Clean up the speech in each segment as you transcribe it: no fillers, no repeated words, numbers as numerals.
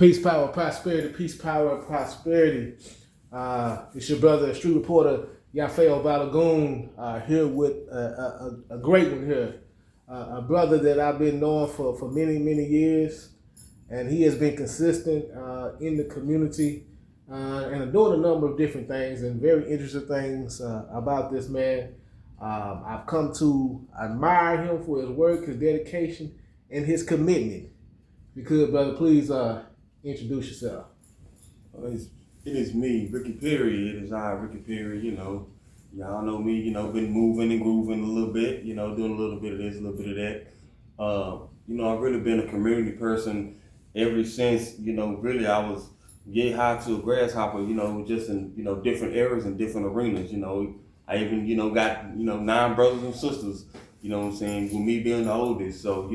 Peace, power, prosperity. Peace, power, prosperity. It's your brother, street reporter, Yafael Balagoon, here with a great one here. A brother that I've been knowing for many, many years, and he has been consistent in the community and doing a number of different things and very interesting things about this man. I've come to admire him for his work, his dedication, and his commitment. If you could, brother, please introduce yourself. It is me, Ricky Perry. It is I, Ricky Perry. Y'all know me. Been moving and grooving a little bit. Doing a little bit of this, a little bit of that. I've really been a community person ever since. Really I was yay high to a grasshopper. Just in different areas and different arenas. I even got 9 brothers and sisters. With me being the oldest. So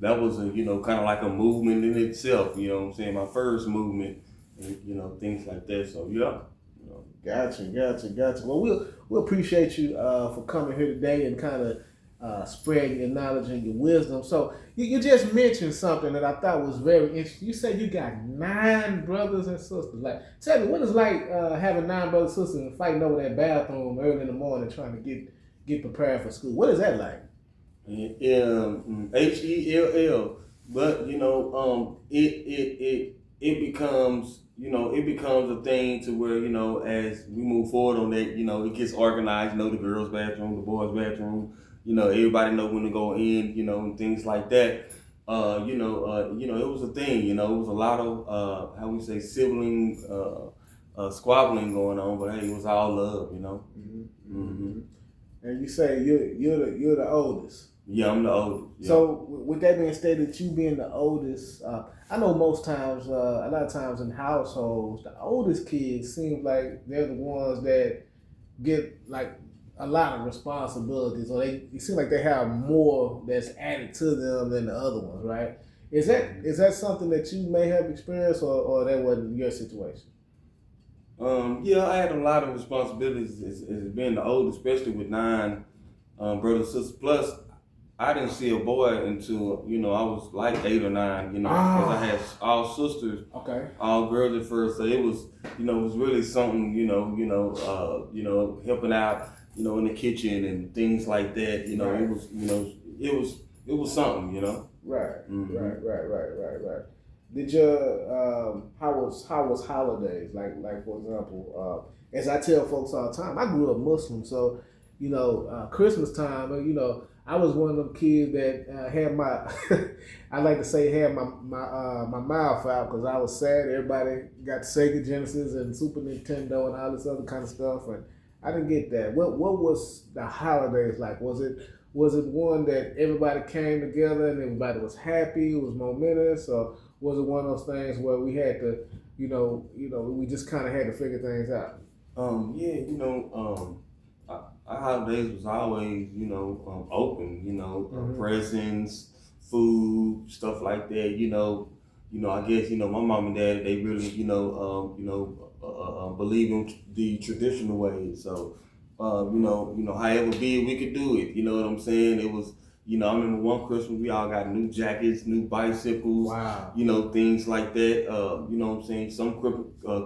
that was a kind of like a movement in itself. My first movement. And, things like that. So yeah. Gotcha. Well, we'll appreciate you for coming here today and kind of spreading your knowledge and your wisdom. So you just mentioned something that I thought was very interesting. You said you got 9 brothers and sisters. Like, tell me, what is like having 9 brothers and sisters and fighting over that bathroom early in the morning trying to get prepared for school? What is that like? HELL. But it becomes a thing to where, as we move forward on that, it gets organized, the girls' bathroom, the boys' bathroom, everybody know when to go in, and things like that. It was a thing, it was a lot of, sibling squabbling going on, but hey, it was all love, Mm-hmm. And you say you're the oldest. Yeah, I'm the oldest. Yeah. So with that being stated, you being the oldest, I know most times, a lot of times in households, the oldest kids seem like they're the ones that get like a lot of responsibilities, or it seems like they have more that's added to them than the other ones, right? Is that something that you may have experienced, or that wasn't your situation? Yeah, I had a lot of responsibilities as being the oldest, especially with 9 brothers and sisters. Plus, I didn't see a boy until, I was like 8 or 9, because I had all sisters, okay, all girls at first. So it was, it was really something, helping out, in the kitchen and things like that. Right. It was something, Right, Mm-hmm. right. Did your how was holidays like for example? As I tell folks all the time, I grew up Muslim, so Christmas time, I was one of them kids that had my, I like to say, had my mouth out because I was sad. Everybody got Sega Genesis and Super Nintendo and all this other kind of stuff, and I didn't get that. What was the holidays like? Was it one that everybody came together and everybody was happy? It was momentous, or was it one of those things where we had to, we just kind of had to figure things out? Our holidays was always, open, Mm-hmm. presents, food, stuff like that, I guess, my mom and dad, they really, believe in the traditional ways. So, however big we could do it, you know what I'm saying? It was, I remember one Christmas, we all got new jackets, new bicycles, Wow. Things like that. You know what I'm saying? Some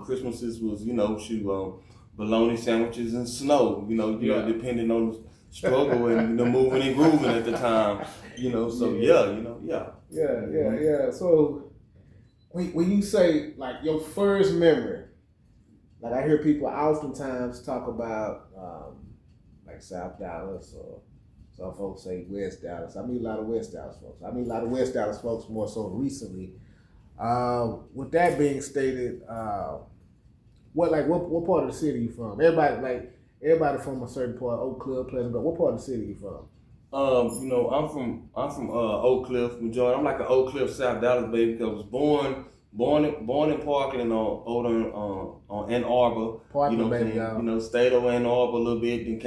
Christmases was, bologna sandwiches and snow, Yeah. depending on the struggle and moving and grooving at the time, So yeah. Yeah. So when you say like your first memory, like I hear people oftentimes talk about like South Dallas, or some folks say West Dallas. I meet a lot of West Dallas folks. I meet a lot of West Dallas folks more so recently. With that being stated, what part of the city you from? Everybody from a certain part, Oak Cliff, Pleasant Grove. What part of the city you from? I'm from Oak Cliff, majority. I'm like an Oak Cliff, South Dallas baby, because I was born in Parkland on Ann Arbor. Parkland, baby, Stayed over Ann Arbor a little bit, then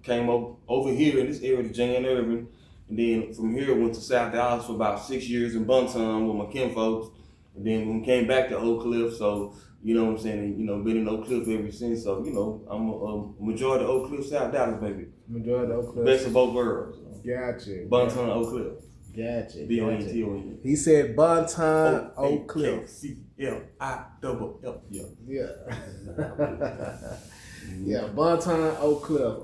came over here in this area to Jan Irvin, and then from here went to South Dallas for about 6 years in Bunton with my kinfolks, and then when we came back to Oak Cliff, so. You know what I'm saying? And, been in Oak Cliff ever since. So, I'm a majority of Oak Cliff, South Dallas, baby. Majority of Oak Cliff. Best of both worlds. Gotcha. Bunton, Oak Cliff. Gotcha. Bonton. He said Bonton Oak Cliff. CLIFF. Yeah. Yeah, Bonton Oak Cliff.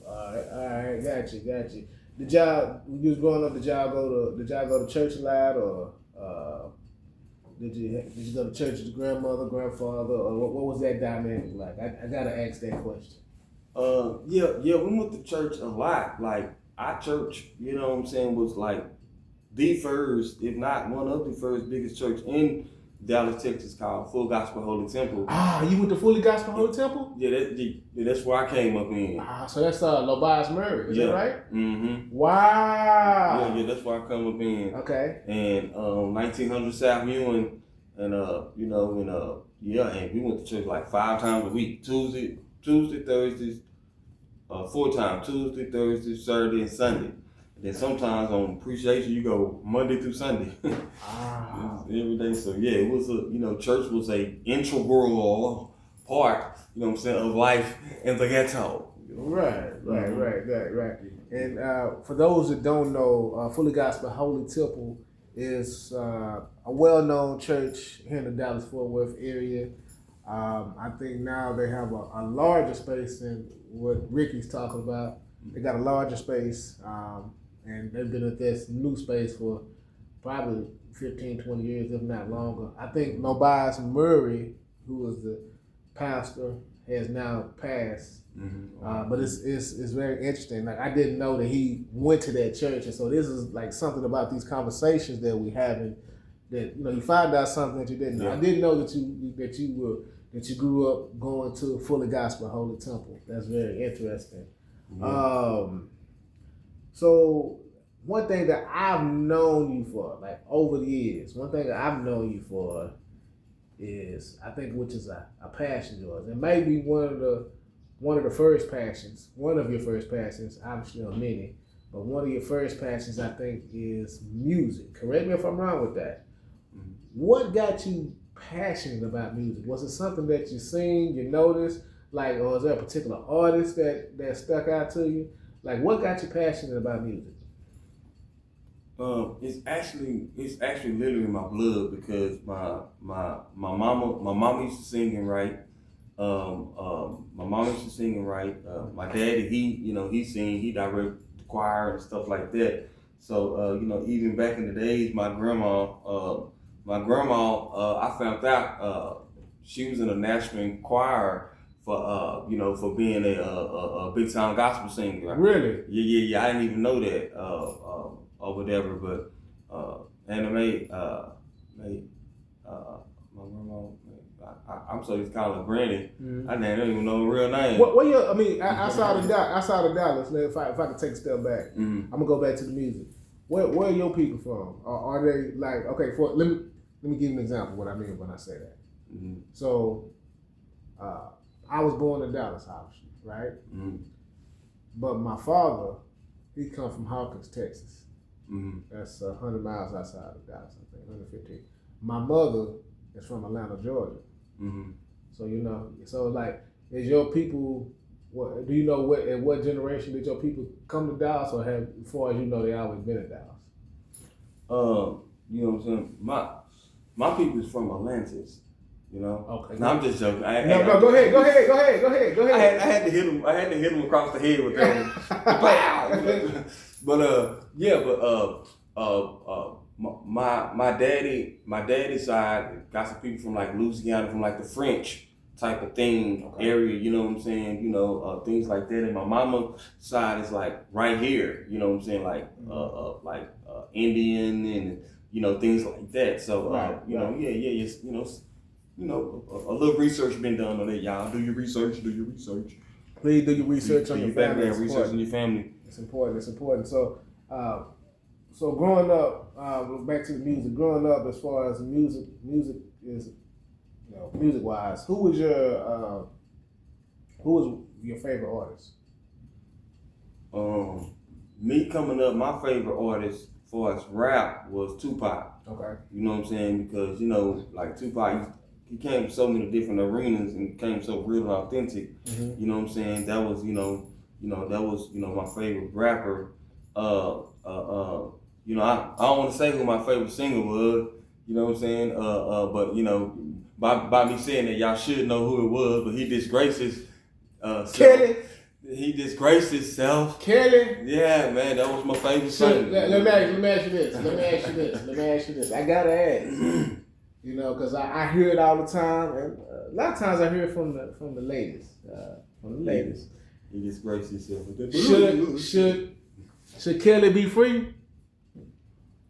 All right, got you. Did y'all, when you was growing up, did y'all go to church a lot, or did you go to church with your grandmother, grandfather, or what was that dynamic like? I gotta ask that question. Yeah, we went to church a lot. Like our church, you know what I'm saying, was like the first, if not one of the first biggest church in Dallas, Texas, called Full Gospel Holy Temple. Ah, you went to Fully Gospel Holy Temple? Yeah, that's where I came up in. Ah, so that's Lobias Murray, is that right? Mm-hmm. Wow. Yeah, that's where I come up in. Okay. And 1900 South Ewing, and and we went to church like 5 times a week. Tuesday, Thursdays, 4 times. Tuesday, Thursday, Saturday, and Sunday. And then sometimes on appreciation you go Monday through Sunday. Every day. So yeah, it was church was a integral part, of life in the ghetto. Right. And for those that don't know, Fully Gospel Holy Temple is a well-known church here in the Dallas-Fort Worth area. I think now they have a larger space than what Ricky's talking about. They got a larger space, and they've been at this new space for probably 15, 20 years, if not longer. I think Lobias Murray, who was the pastor, has now passed. Mm-hmm. But it's very interesting. Like, I didn't know that he went to that church, and so this is like something about these conversations that we having that you find out something that you didn't know. Yeah. I didn't know that you grew up going to Fully Gospel Holy Temple. That's very interesting. Mm-hmm. So one thing that I've known you for, like over the years, is, I think, which is a passion of yours. It may be one of your first passions, obviously on many, but one of your first passions, I think, is music. Correct me if I'm wrong with that. Mm-hmm. What got you passionate about music? Was it something that you seen, you noticed, like, or is there a particular artist that stuck out to you? Like, what got you passionate about music? It's actually literally in my blood, because my mama used to sing and write. My daddy, he sing, he direct the choir and stuff like that. So even back in the days, my grandma, I found out she was in a national choir for being a big time gospel singer. Really? Yeah. I didn't even know that or whatever. But my grandma, I'm so used to calling her Granny. Mm-hmm. I don't even know her real name. Outside of Dallas, if I could take a step back, mm-hmm. I'm gonna go back to the music. Where are your people from? Are they like, okay? Let me give you an example of what I mean when I say that. Mm-hmm. So, I was born in Dallas, obviously, right? Mm-hmm. But my father, he come from Hawkins, Texas. Mm-hmm. That's 100 miles outside of Dallas, I think, 115. My mother is from Atlanta, Georgia. Mm-hmm. So like, is your people? Do you know at what generation did your people come to Dallas, or have, as far as you know, they always been in Dallas? You know what I'm saying? My people is from Atlantis. Okay. No, I'm just joking. Go ahead. I had to hit him across the head with that one. Wow. My daddy's side got some people from like Louisiana, from like the French type of thing area, you know what I'm saying? Things like that. And my mama's side is like right here, you know what I'm saying? Like Indian and things like that. So a little research been done on that, y'all. Do your research. Please do your research on your family. Research on your family. It's important. So growing up, back to the music. Growing up, as far as music is, music wise, who was your favorite artist? Me coming up, my favorite artist as far as rap was Tupac. Okay. You know what I'm saying? Because like Tupac, he came from so many different arenas and became so real and authentic. Mm-hmm. You know what I'm saying? That was, that was my favorite rapper. you know, I don't want to say who my favorite singer was. You know what I'm saying? But you know, by me saying that, y'all should know who it was. But he disgraced his Kelly. He disgraced himself. Kelly. Yeah, man, that was my favorite singer. Let me ask you this. I gotta ask. You know, because I hear it all the time, and a lot of times I hear it from the ladies. He disgraced himself. Should Kelly be free?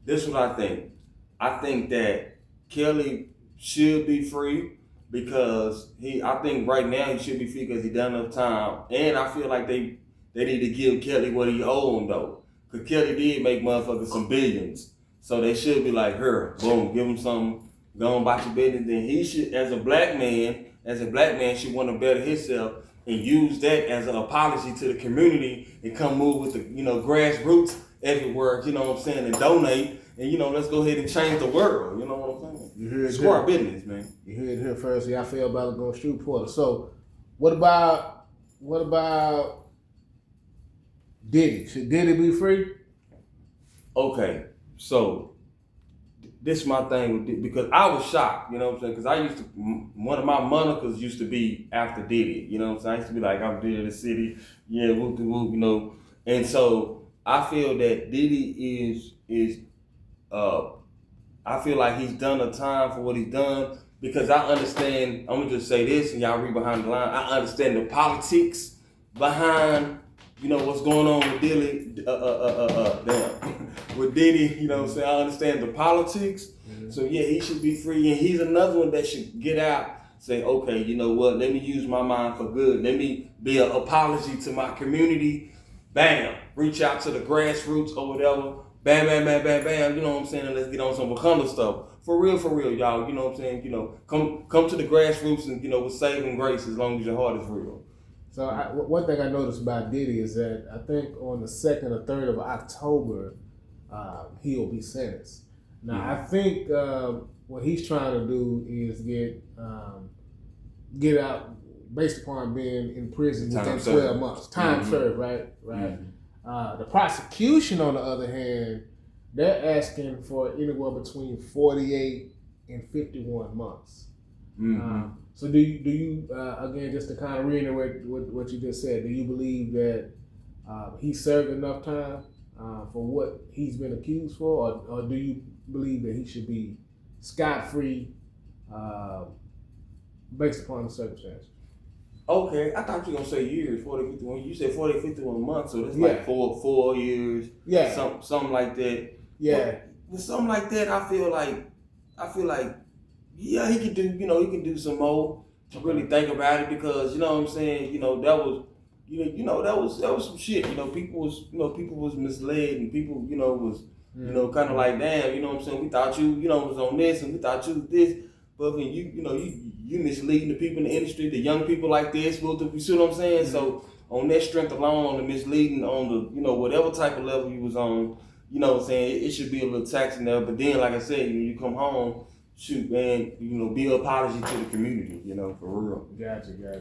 This is what I think. I think that Kelly should be free because I think right now he should be free because he done enough time. And I feel like they need to give Kelly what he owe him though. Because Kelly did make motherfuckers some billions. So they should be like, her, boom, give him something, go on about your business. Then he should, as a black man should want to better himself and use that as an apology to the community and come move with the, you know, grassroots everywhere, you know what I'm saying, and donate. And, you know, let's go ahead and change the world. You know what I'm saying? You heard it Square business, man. You heard it here first. Y'all feel about it going Street Porter. So, what about Diddy? Should Diddy be free? Okay, so this is my thing with Diddy, because I was shocked, you know what I'm saying? Because I used to, one of my monikers used to be after Diddy, you know what I'm saying? I used to be like, I'm Diddy the city, yeah, whoop de whoop, you know. And so I feel that Diddy is I feel like he's done a time for what he's done because I understand, I'm gonna just say this and y'all read behind the line, I understand the politics behind, you know, what's going on with Diddy, with Diddy, you know what I'm saying? I understand the politics. Mm-hmm. So yeah, he should be free. And he's another one that should get out, say, okay, you know what, let me use my mind for good. Let me be an apology to my community. Bam, reach out to the grassroots or whatever. Bam, bam, bam, bam, bam, you know what I'm saying? And let's get on some Wakanda stuff. For real, y'all, you know what I'm saying? You know, come to the grassroots and, you know, with saving grace as long as your heart is real. So one thing I noticed about Diddy is that I think on the 2nd or 3rd of October, he'll be sentenced. Now, mm-hmm. I think what he's trying to do is get out based upon being in prison within 12 months. Time mm-hmm. served, right? Mm-hmm. The prosecution, on the other hand, they're asking for anywhere between 48 and 51 months. Mm-hmm. So do you again, just to kind of reiterate what you just said, do you believe that he served enough time for what he's been accused for, or do you believe that he should be scot-free based upon the circumstances? Okay, I thought you were going to say years, 40, 51. You said 40, 51 months, so that's like 4 years. Yeah. Something like that. Yeah. With something like that, I feel like, yeah, he could do some more to really think about it because, you know what I'm saying, you know, that was some shit. You know, people was misled and people, you know, was, you know, kind of like, damn, you know what I'm saying, we thought you know, was on this and we thought you was this. But when you misleading the people in the industry, the young people like this, you see what I'm saying? Mm-hmm. So on that strength alone, on the misleading, on the, you know, whatever type of level you was on, you know what I'm saying, it should be a little taxing there. But then, like I said, when you come home, shoot, man, you know, be an apology to the community, you know, for real. Gotcha. All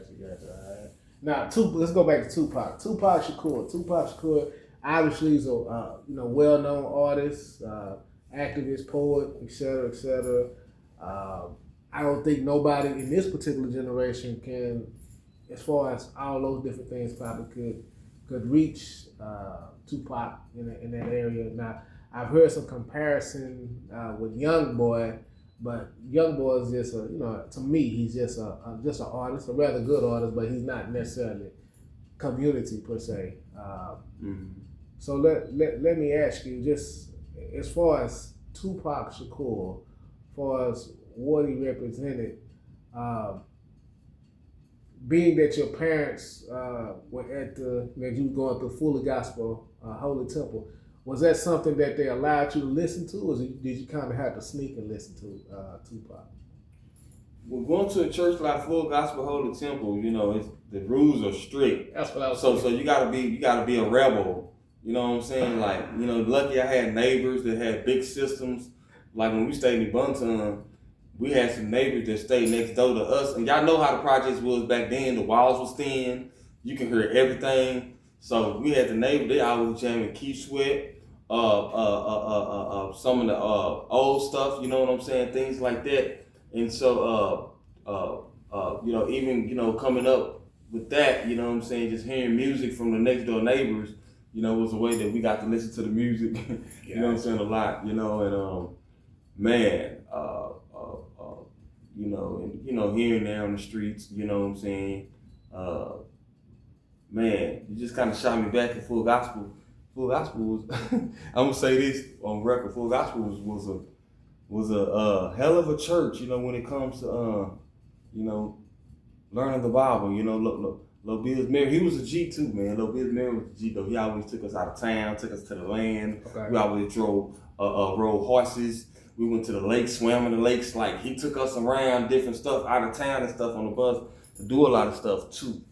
right. Now, let's go back to Tupac. Tupac Shakur, obviously, is a well-known artist, activist, poet, etc. I don't think nobody in this particular generation can, as far as all those different things, probably could reach Tupac in that area. Now, I've heard some comparison with Young Boy, but Young Boy is just to me, he's just an artist, a rather good artist, but he's not necessarily community per se. So let me ask you, just as far as Tupac Shakur, as far as what he represented, being that your parents were that you were going through Fully Gospel Holy Temple, was that something that they allowed you to listen to, or did you kind of have to sneak and listen to Tupac? Well, going to a church like Full Gospel Holy Temple, you know, the rules are strict. That's what I was saying. So you gotta be a rebel. You know what I'm saying? Like, you know, lucky I had neighbors that had big systems. Like when we stayed in Bunton, we had some neighbors that stayed next door to us, and y'all know how the projects was back then. The walls was thin. You can hear everything. So we had the neighbor. They always jamming Keith Sweat. some of the old stuff, you know what I'm saying, things like that. And so, you know, even, you know, coming up with that, you know what I'm saying, just hearing music from the next door neighbors, you know, was a way that we got to listen to the music, you know what I'm saying, a lot, you know, and man, you know, and, you know, here and there on the streets, you know what I'm saying, man, you just kind of shot me back at Full Gospel. Full Gospel was, I'm gonna say this on record. Full Gospel was a hell of a church, you know, when it comes to you know, learning the Bible. You know, Lil Bill's married. He was a G too, man. Lil Bill's married was a G though. He always took us out of town, took us to the land. Okay. We always rode horses. We went to the lake, swam in the lakes. Like, he took us around different stuff out of town and stuff on the bus to do a lot of stuff too.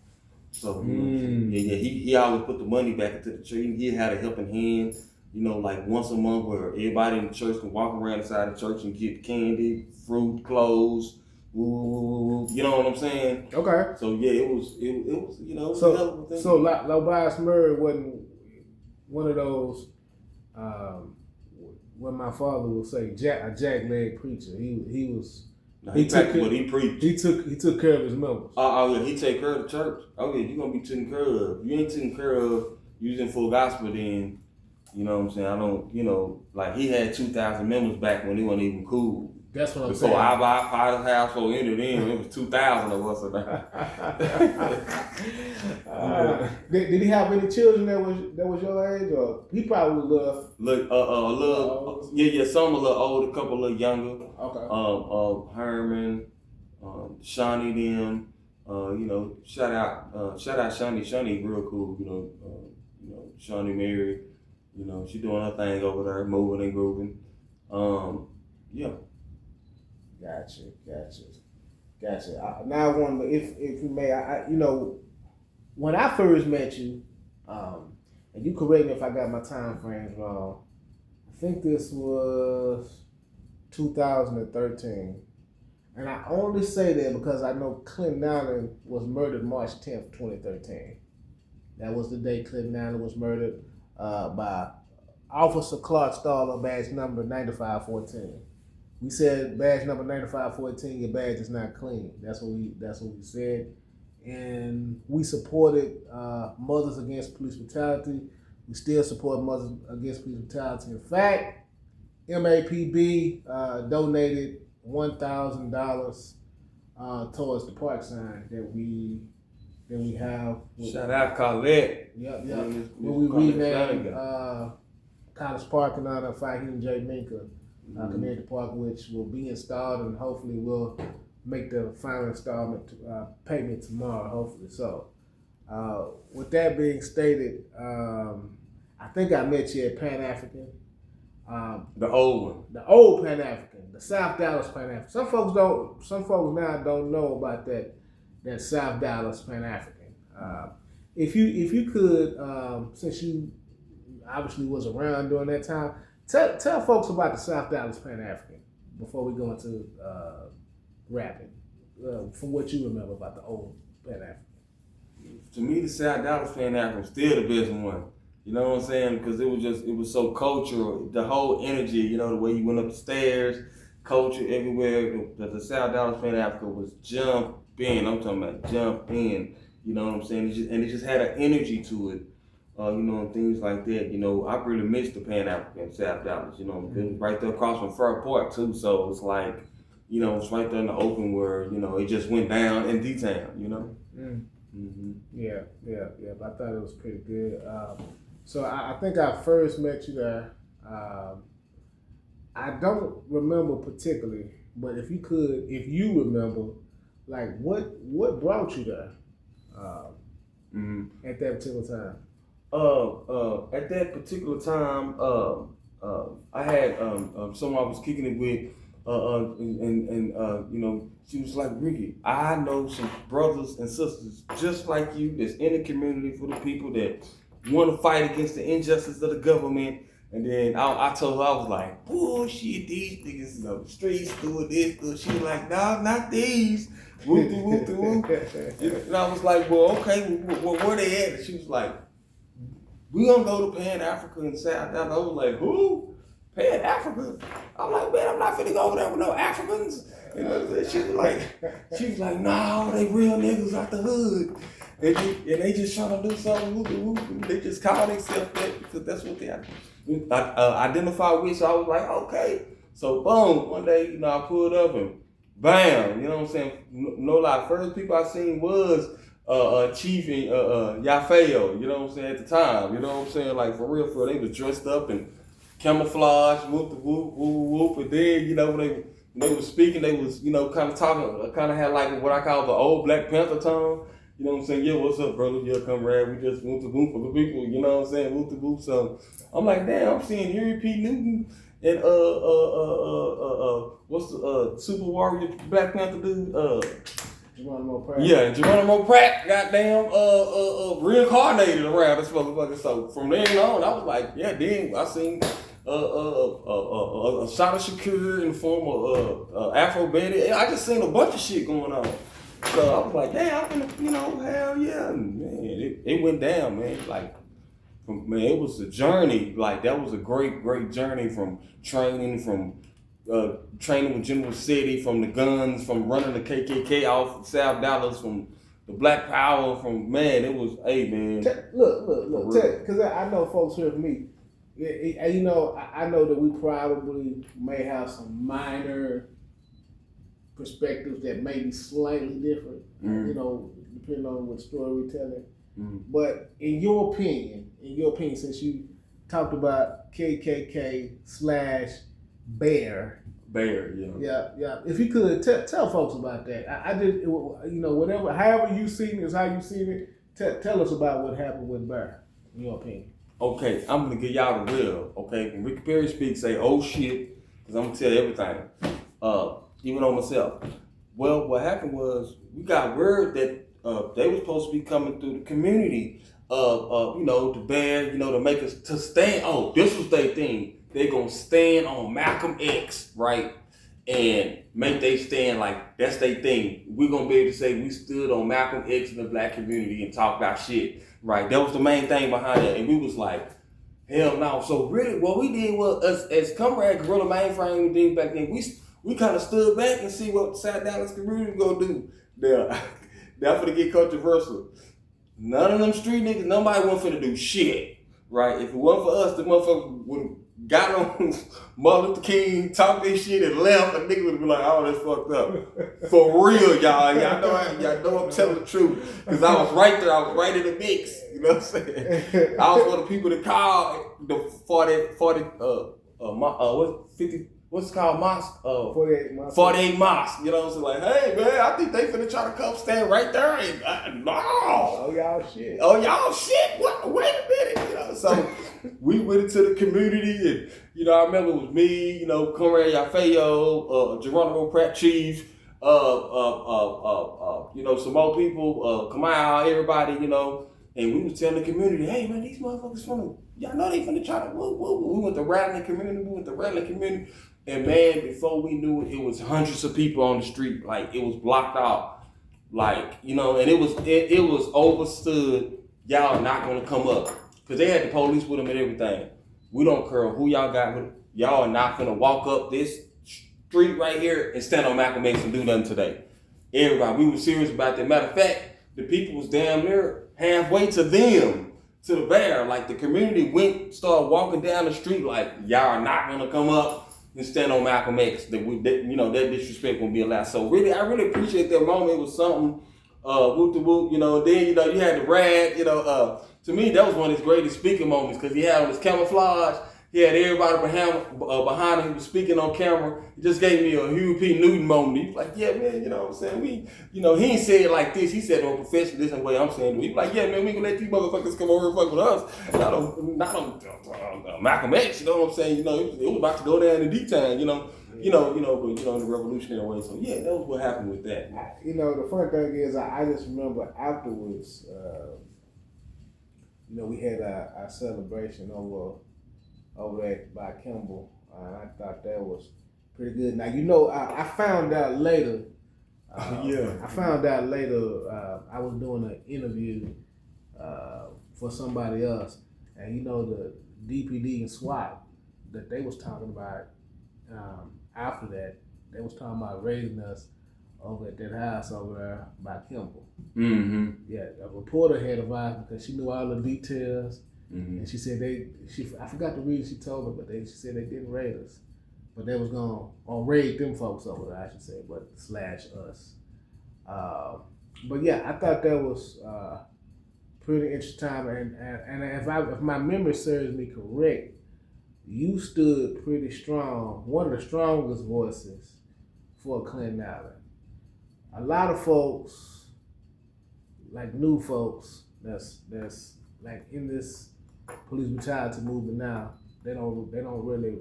So, you know, he always put the money back into the church. He had a helping hand, you know, like once a month where everybody in the church can walk around inside the church and get candy, fruit, clothes, you know what I'm saying? Okay. So yeah, it was you know, so Lobias Murray wasn't one of those what my father would say, a jackleg preacher. He was. He took care of his members. Oh yeah, he take care of the church. Oh yeah, you're gonna be taken care of. If you ain't taken care of using Full Gospel, then you know what I'm saying. I don't, you know, like he had 2,000 members back when he wasn't even cool. That's what I'm saying. Before I buy Potter's household entered in, it was 2,000 of us. Did he have any children that was your age, or he probably was a little, yeah, some a little older, a couple a little younger. Okay. Herman, Shawnee, them, you know, shout out Shawnee. Shawnee real cool, you know, Shawnee Mary, you know, she doing her thing over there, moving and grooving. Yeah. Gotcha. Now I wonder if you may, you know, when I first met you, and you correct me if I got my time frames wrong, I think this was 2013. And I only say that because I know Clinton Allen was murdered March 10th, 2013. That was the day Clinton Allen was murdered by Officer Clark Staller, badge number 9514. We said badge number 9514, your badge is not clean. That's what we said. And we supported Mothers Against Police Brutality. We still support Mothers Against Police Brutality. In fact, MAPB donated $1,000 towards the park sign that we have. Shout out Colette. Yep. When we renamed College Park in honor of Fahim J. Minka Community Park, which will be installed and hopefully will make the final installment payment tomorrow, hopefully. So, with that being stated, I think I met you at Pan African. The old one. The old Pan African, the South Dallas Pan African. Some folks now don't know about that South Dallas Pan African. If you could, since you obviously was around during that time, tell folks about the South Dallas Pan African before we go into rapping. From what you remember about the old Pan African. To me, the South Dallas Pan African was still the best one. You know what I'm saying? Because it was so cultural. The whole energy, you know, the way you went up the stairs, culture everywhere. The South Dallas Pan African was jumping. I'm talking about jumping. You know what I'm saying? It just had an energy to it. You know, and things like that. You know, I really missed the Pan African South Dallas. You know, it was right there across from Fairport too. So it's like, you know, it's right there in the open where, you know, it just went down in D-Town. You know. Mm-hmm. Yeah. I thought it was pretty good. So I think I first met you there. I don't remember particularly, but if you remember, like what brought you there at that particular time? At that particular time, I had someone I was kicking it with, and you know, she was like, Ricky, I know some brothers and sisters just like you that's in the community for the people that want to fight against the injustice of the government. And then I told her, I was like, bullshit, these niggas, you know, the streets doing this. She was like, no, not these. Whoop. And I was like, well, okay, well, where they at? And she was like, we gonna go to Pan Africa in South Dallas. I was like, who? Pan Africa? I'm like, man, I'm not finna go over there with no Africans. You know what I'm saying? She was like, no, they real niggas out the hood. And they just trying to do something. They just call themselves that because that's what they identify with. So I was like, okay. So boom, one day, you know, I pulled up and bam, you know what I'm saying? No lie, first people I seen was Chief and Yafeo, you know what I'm saying, at the time. You know what I'm saying? Like for real, they was dressed up and camouflage, whoop the whoop, whoop, whoop. And then, you know, when they was speaking, they was, you know, kind of talking, kind of had like what I call the old Black Panther tone. You know what I'm saying? Yeah, what's up, brother? Yeah, comrade. We just whoop the whoop for the people. You know what I'm saying? Whoop the whoop. So I'm like, damn, I'm seeing Huey P. Newton and what's the Super Warrior Black Panther dude? Geronimo Pratt. Yeah, Geronimo Pratt, goddamn, reincarnated around this motherfucker. So from then on, I was like, yeah, then I seen a shot of Shakur in the form of Afro Betty. I just seen a bunch of shit going on. So I was like, damn, I'm gonna, you know, hell yeah, man. It went down, man. Like, man, it was a journey. Like, that was a great journey from training with General City, from the guns, from running the KKK off South Dallas, from the Black Power, from, man, it was, hey, man. Look, because I know folks here with me, you know, I know that we probably may have some minor perspectives that may be slightly different, you know, depending on what story we're telling. But in your opinion, since you talked about KKK / Bear, yeah. If you could tell folks about that, I just, you know, whatever, however you seen it is how you seen it. Tell us about what happened with Bear, in your opinion. Okay, I'm gonna give y'all the real. Okay, when Ricky Perry speaks, say, "Oh shit," because I'm gonna tell you everything. Even on myself. Well, what happened was we got word that they were supposed to be coming through the community, you know, the Bear, you know, to make us to stand. Oh, this was their thing. They gonna stand on Malcolm X, right, and make they stand like that's their thing. We're gonna be able to say we stood on Malcolm X in the Black community and talk about shit, right? That was the main thing behind it, and we was like, hell no. So really, what we did was us as Comrade Guerrilla Mainframe did back then, we kind of stood back and see what South Dallas community gonna do. They're finna get controversial. None of them street niggas, nobody wasn't finna do shit, right? If it wasn't for us, the motherfucker would have got on Martin Luther King, talked this shit and left, and niggas would have been like, oh, that's fucked up. For real, y'all. Y'all know I'm telling the truth. Because I was right there, I was right in the mix. You know what I'm saying? I was one of the people that called the 48 mosque? 48 mosque. You know what I'm saying? Like, hey, man, I think they finna try to come stand right there. And, no. Oh, y'all shit. What? Wait a minute. You know, so we went into the community and, you know, I remember it was me, you know, Comrade Yafeo, Geronimo Pratt Chief, you know, some more people, Kamal, everybody, you know, and we was telling the community, hey, man, these motherfuckers y'all know they finna try to, we went to rattling community, and man, before we knew it, it was hundreds of people on the street. Like, it was blocked out. Like, you know, and it was overstood, y'all not gonna come up. Because they had the police with them and everything. We don't care who y'all got with. Y'all are not gonna walk up this street right here and stand on Malcolm X and do nothing today. Everybody, we were serious about that. Matter of fact, the people was damn near halfway to them, to the Bear. Like, the community started walking down the street like, y'all are not gonna come up and stand on Malcolm X, that you know, that disrespect won't be allowed. So really, I really appreciate that moment. It was something, whoop the whoop, you know, then, you know, you had the rag, you know, to me, that was one of his greatest speaking moments, because he had on his camouflage, he had everybody behind him, he was speaking on camera. It just gave me a Huey P. Newton moment. He was like, yeah, man, you know what I'm saying? You know, he ain't say it like this. He said it on professional, this is the way I'm saying it. He was like, yeah, man, we gonna let these motherfuckers come over and fuck with us. Not on Malcolm X, you know what I'm saying? You know, it was about to go down in D-Town, you know, but in the revolutionary way. So yeah, that was what happened with that. You know, the funny thing is, I just remember afterwards, you know, we had our celebration over at by Kimball. I thought that was pretty good. Now, you know, I found out later. I found out later. I was doing an interview for somebody else, And you know the DPD and SWAT that they was talking about after that, they was talking about raising us over at that house over there by Kimball. Mm-hmm. Yeah, a reporter had advised because she knew all the details, Mm-hmm. and she said I forgot the reason she told me, but she said they didn't raid us, but they was gonna raid them folks over there, I should say, but slash us. But yeah, I thought that was pretty interesting time, and if my memory serves me correct, you stood pretty strong, one of the strongest voices for Clinton Allen. A lot of folks, like new folks, that's like in this police brutality movement now, they don't really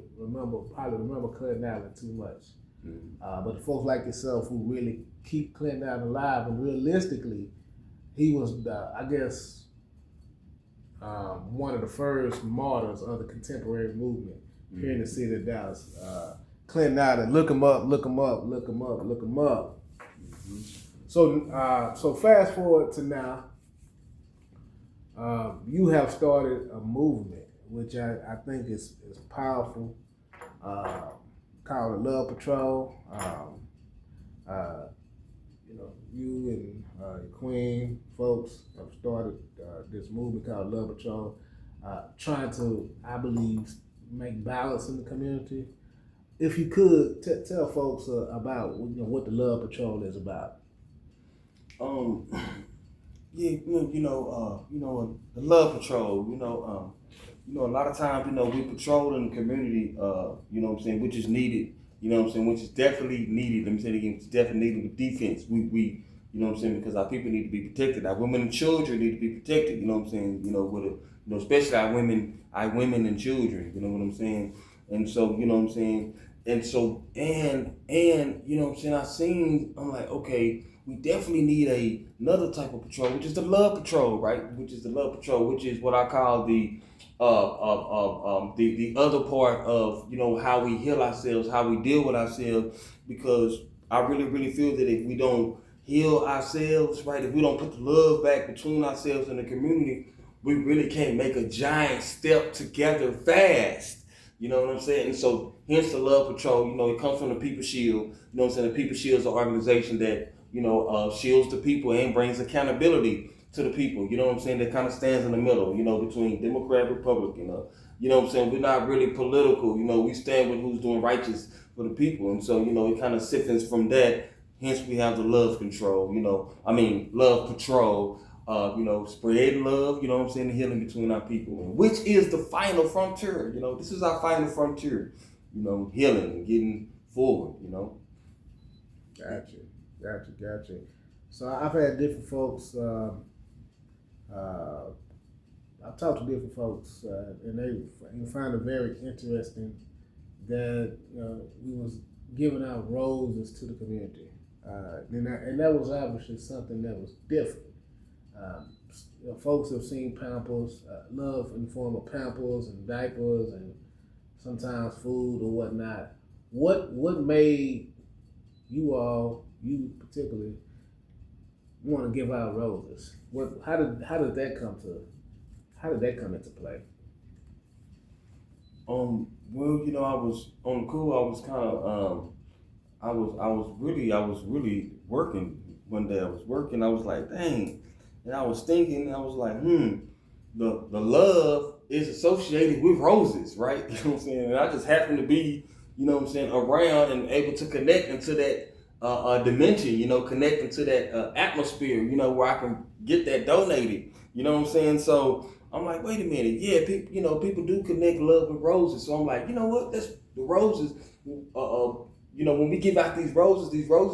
probably remember Clinton Allen too much. Mm-hmm. But the folks like yourself who really keep Clinton Allen alive, and realistically, he was, I guess, one of the first martyrs of the contemporary movement here in the city of Dallas. Clinton Allen, look him up, look him up, look him up, look him up. Mm-hmm. So fast forward to now, you have started a movement, which I think is powerful, called Love Patrol. You and your Queen folks have started this movement called Love Patrol, trying to, I believe, make balance in the community. If you could tell folks about what the Love Patrol is about. Yeah, the Love Patrol. A lot of times, we patrol in the community. What I'm saying, which is needed. What I'm saying, which is definitely needed. Let me say it again, it's definitely needed with defense. We what I'm saying, because our people need to be protected. Our women and children need to be protected. What I'm saying, especially our women and children. You know what I'm saying, and so what I'm saying, and so and what I'm saying, I'm like, okay, we definitely need another type of patrol, which is the Love Patrol, right? Which is the Love Patrol, which is what I call the other part of how we heal ourselves, how we deal with ourselves, because I really feel that if we don't heal ourselves, right, if we don't put the love back between ourselves and the community, we really can't make a giant step together fast. You know what I'm saying? And so hence the Love Patrol, it comes from the People Shield. You know what I'm saying? The People Shield is an organization that shields the people and brings accountability to the people. You know what I'm saying? That kind of stands in the middle, between Democrat, Republican. You know what I'm saying? We're not really political. We stand with who's doing righteous for the people. And so, it kind of siphons from that. Hence, we have the Love Control, Love Patrol, spreading love, what I'm saying, the healing between our people, which is the final frontier. This is our final frontier, healing and getting forward, Gotcha. So I've had different folks, I've talked to different folks, and they find it very interesting that we was giving out roses to the community. And that was obviously something that was different. Folks have seen Pampers, love in the form of Pampers and diapers and sometimes food or whatnot. What made you particularly want to give out roses? How did that come into play? Well, I was on the cool. I was kind of I was really working one day. I was working. I was like, dang, and I was thinking. I was like, the love is associated with roses, right? You know what I'm saying? And I just happened to be, around and able to connect into that dimension. Connecting to that atmosphere. Where I can get that donated. You know what I'm saying? So I'm like, wait a minute, yeah, people do connect love with roses. So I'm like, you know what? That's the roses. When we give out these roses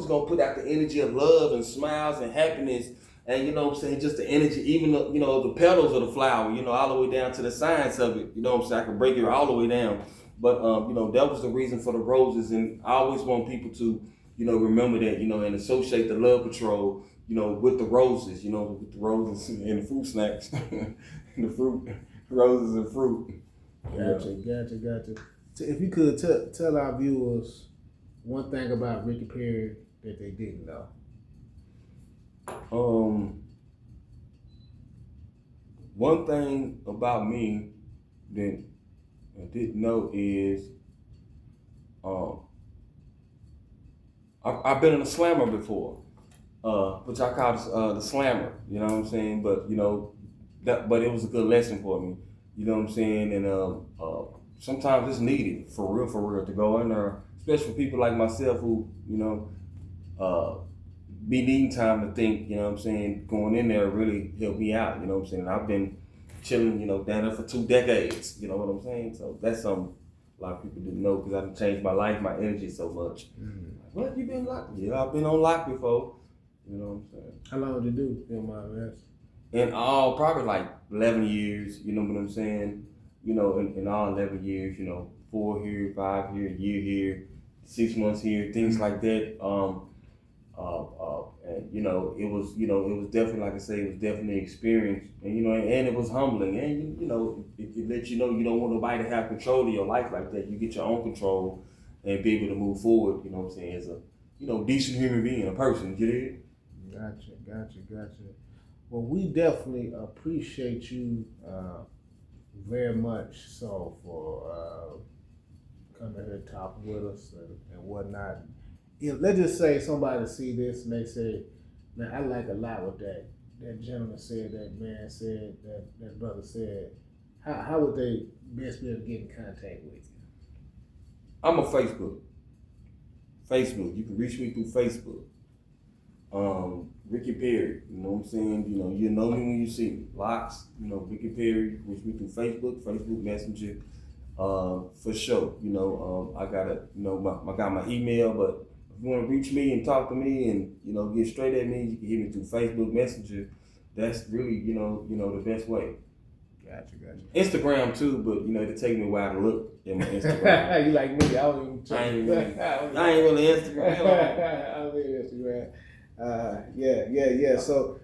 gonna put out the energy of love and smiles and happiness, and just the energy, even the petals of the flower, all the way down to the science of it. I can break it all the way down. But that was the reason for the roses, and I always want people to, remember that, and associate the Love Patrol, with the roses, with the roses and the fruit snacks, and the fruit, roses and fruit. Gotcha. So if you could tell our viewers one thing about Ricky Perry that they didn't know. one thing about me that I didn't know is I've been in a slammer before, which I call the slammer. You know what I'm saying? But but it was a good lesson for me. You know what I'm saying? And sometimes it's needed for real to go in there, especially for people like myself who be needing time to think. You know what I'm saying? Going in there really helped me out. You know what I'm saying? I've been chilling, down there for 2 decades. You know what I'm saying? So that's something a lot of people didn't know because I done changed my life, my energy so much. What, you been locked? Yeah, I've been on lock before. You know what I'm saying? How long did you do in my rest? In all, probably like 11 years, you know what I'm saying? In all 11 years, 4 here, 5 here, a year here, 6 months here, things like that. And it was definitely, like I say, it was definitely an experience, and and it was humbling, and it let you know you don't want nobody to have control of your life like that. You get your own control and be able to move forward. You know what I'm saying? As a decent human being, a person. Get it? Gotcha. Well, we definitely appreciate you very much so for coming here talking with us and whatnot. Let's just say somebody see this and they say, man, I like a lot what that gentleman said, that man said, that brother said. How would they best be able to get in contact with you? I'm on Facebook. You can reach me through Facebook. Ricky Perry, you know what I'm saying? You know me when you see me. Locks, Ricky Perry, reach me through Facebook Messenger, for sure. I got my email, but if you want to reach me and talk to me and, get straight at me, you can hit me through Facebook Messenger. That's really, the best way. Gotcha. Instagram too, but it take me a while to look at my Instagram. You like me? I don't even check. I ain't really Instagram. I don't really Instagram. Yeah. So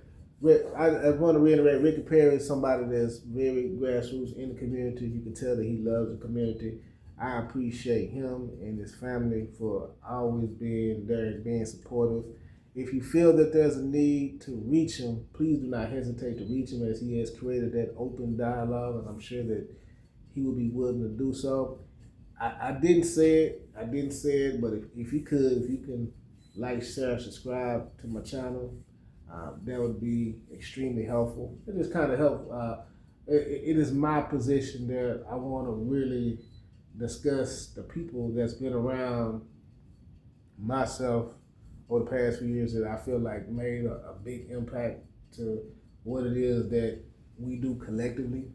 I want to reiterate, Ricky Perry is somebody that's very grassroots in the community. You can tell that he loves the community. I appreciate him and his family for always being there and being supportive. If you feel that there's a need to reach him, please do not hesitate to reach him, as he has created that open dialogue, and I'm sure that he will be willing to do so. I didn't say it, but if you can like, share, subscribe to my channel, that would be extremely helpful. It just kind of help. It is my position that I want to really discuss the people that's been around myself over the past few years that I feel like made a big impact to what it is that we do collectively.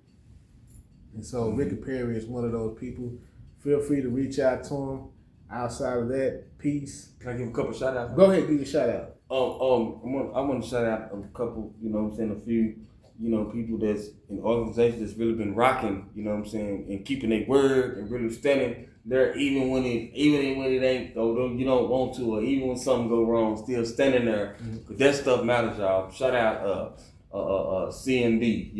And so Ricky Perry is one of those people. Feel free to reach out to him. Outside of that, peace. Can I give a couple shout outs? Go ahead, give a shout out. I want to shout out a couple, a few, people that's in organizations that's really been rocking, and keeping their word and really standing there even when it ain't, or you don't want to, or even when something go wrong, still standing there. Cause that stuff matters, y'all. Shout out CMB,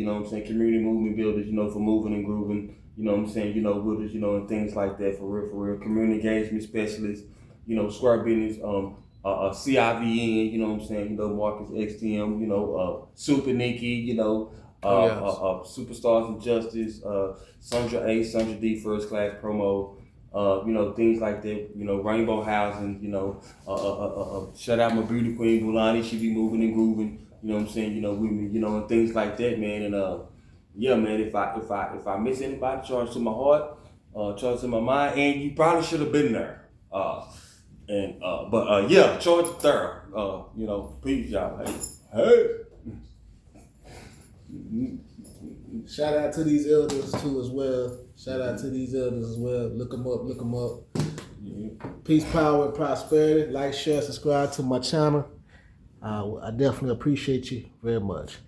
Community Movement Builders, for moving and grooving, with us, and things like that, for real. Community engagement specialists, Square Business, CIVN, Marcus XTM, Super Nikki, Superstars of Justice, Sandra A, Sandra D, First Class Promo, things like that, Rainbow Housing, shout out my beauty queen, Bulani, she be moving and grooving, with me, and things like that, man. And yeah, man, if I miss anybody, charge to my heart, charge to my mind, and you probably should have been there. Yeah, charge to thorough. Peace, y'all. Hey. Shout out to these elders too as well. Look them up. Yeah. Peace, power, and prosperity. Like, share, subscribe to my channel. I definitely appreciate you very much.